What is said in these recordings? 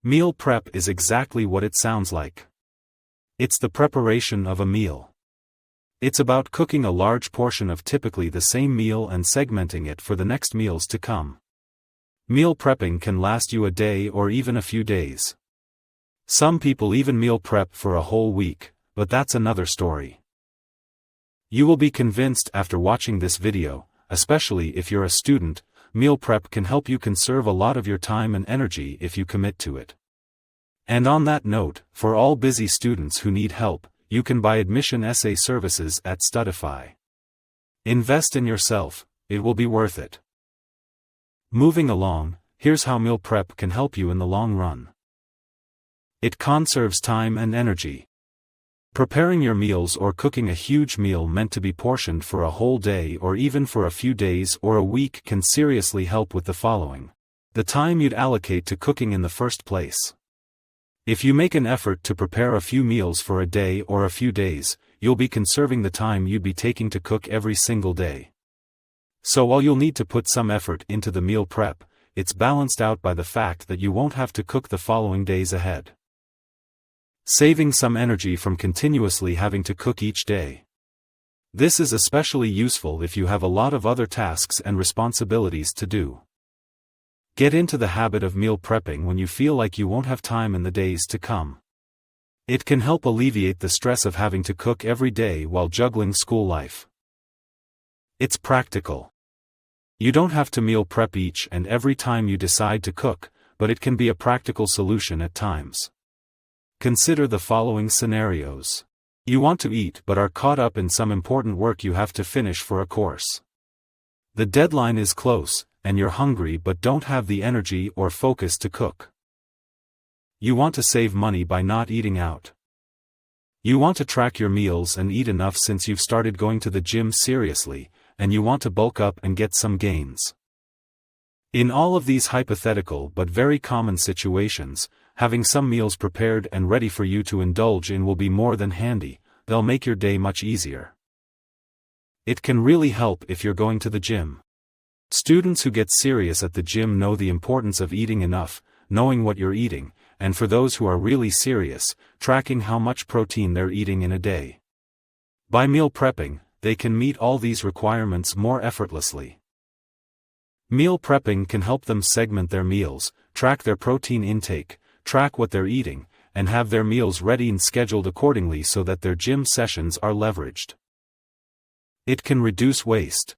Meal prep is exactly what it sounds like. It's the preparation of a meal. It's about cooking a large portion of typically the same meal and segmenting it for the next meals to come. Meal prepping can last you a day or even a few days. Some people even meal prep for a whole week, but that's another story. You will be convinced after watching this video, especially if you're a student, meal prep can help you conserve a lot of your time and energy if you commit to it. And on that note, for all busy students who need help, you can buy admission essay services at Studify. Invest in yourself, it will be worth it. Moving along, here's how meal prep can help you in the long run. It conserves time and energy. Preparing your meals or cooking a huge meal meant to be portioned for a whole day or even for a few days or a week can seriously help with the following. The time you'd allocate to cooking in the first place. If you make an effort to prepare a few meals for a day or a few days, you'll be conserving the time you'd be taking to cook every single day. So while you'll need to put some effort into the meal prep, it's balanced out by the fact that you won't have to cook the following days ahead. Saving some energy from continuously having to cook each day. This is especially useful if you have a lot of other tasks and responsibilities to do. Get into the habit of meal prepping when you feel like you won't have time in the days to come. It can help alleviate the stress of having to cook every day while juggling school life. It's practical. You don't have to meal prep each and every time you decide to cook, but it can be a practical solution at times. Consider the following scenarios. You want to eat but are caught up in some important work you have to finish for a course. The deadline is close, and you're hungry but don't have the energy or focus to cook. You want to save money by not eating out. You want to track your meals and eat enough since you've started going to the gym seriously, and you want to bulk up and get some gains. In all of these hypothetical but very common situations, having some meals prepared and ready for you to indulge in will be more than handy. They'll make your day much easier. It can really help if you're going to the gym. Students who get serious at the gym know the importance of eating enough, knowing what you're eating, and for those who are really serious, tracking how much protein they're eating in a day. By meal prepping, they can meet all these requirements more effortlessly. Meal prepping can help them segment their meals, track their protein intake, track what they're eating, and have their meals ready and scheduled accordingly so that their gym sessions are leveraged. It can reduce waste.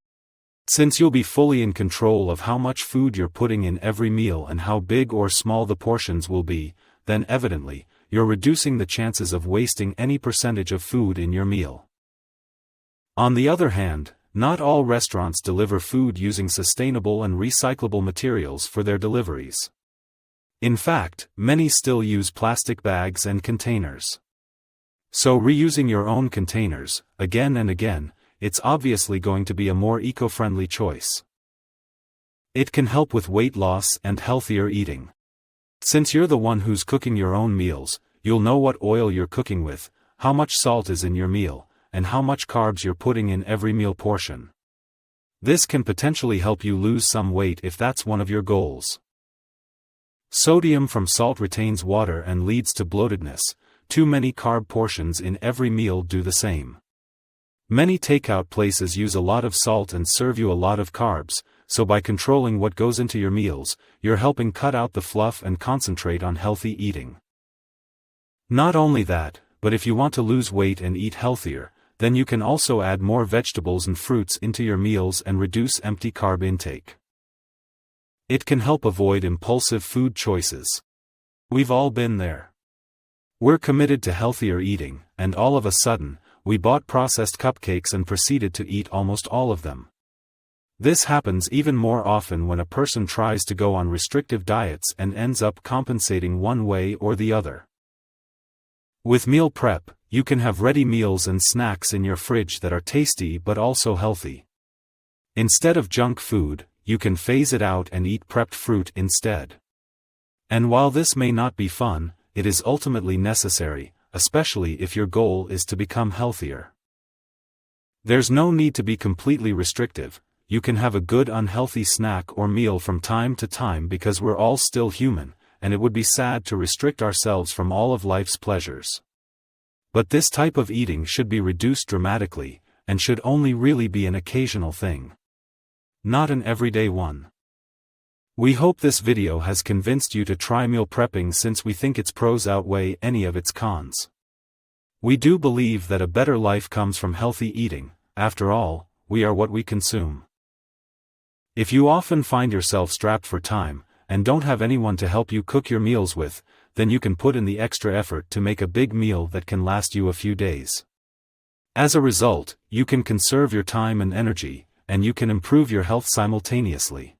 Since you'll be fully in control of how much food you're putting in every meal and how big or small the portions will be, then evidently, you're reducing the chances of wasting any percentage of food in your meal. On the other hand, not all restaurants deliver food using sustainable and recyclable materials for their deliveries. In fact, many still use plastic bags and containers. So reusing your own containers, again and again, it's obviously going to be a more eco-friendly choice. It can help with weight loss and healthier eating. Since you're the one who's cooking your own meals, you'll know what oil you're cooking with, how much salt is in your meal, and how much carbs you're putting in every meal portion. This can potentially help you lose some weight if that's one of your goals. Sodium from salt retains water and leads to bloatedness. Too many carb portions in every meal do the same. Many takeout places use a lot of salt and serve you a lot of carbs, so by controlling what goes into your meals, you're helping cut out the fluff and concentrate on healthy eating. Not only that, but if you want to lose weight and eat healthier, then you can also add more vegetables and fruits into your meals and reduce empty carb intake. It can help avoid impulsive food choices. We've all been there. We're committed to healthier eating, and all of a sudden, we bought processed cupcakes and proceeded to eat almost all of them. This happens even more often when a person tries to go on restrictive diets and ends up compensating one way or the other. With meal prep, you can have ready meals and snacks in your fridge that are tasty but also healthy. Instead of junk food, you can phase it out and eat prepped fruit instead. And while this may not be fun, it is ultimately necessary, especially if your goal is to become healthier. There's no need to be completely restrictive. You can have a good unhealthy snack or meal from time to time because we're all still human, and it would be sad to restrict ourselves from all of life's pleasures. But this type of eating should be reduced dramatically, and should only really be an occasional thing, not an everyday one. We hope this video has convinced you to try meal prepping, since we think its pros outweigh any of its cons. We do believe that a better life comes from healthy eating. After all, we are what we consume. If you often find yourself strapped for time, and don't have anyone to help you cook your meals with, then you can put in the extra effort to make a big meal that can last you a few days. As a result, you can conserve your time and energy, and you can improve your health simultaneously.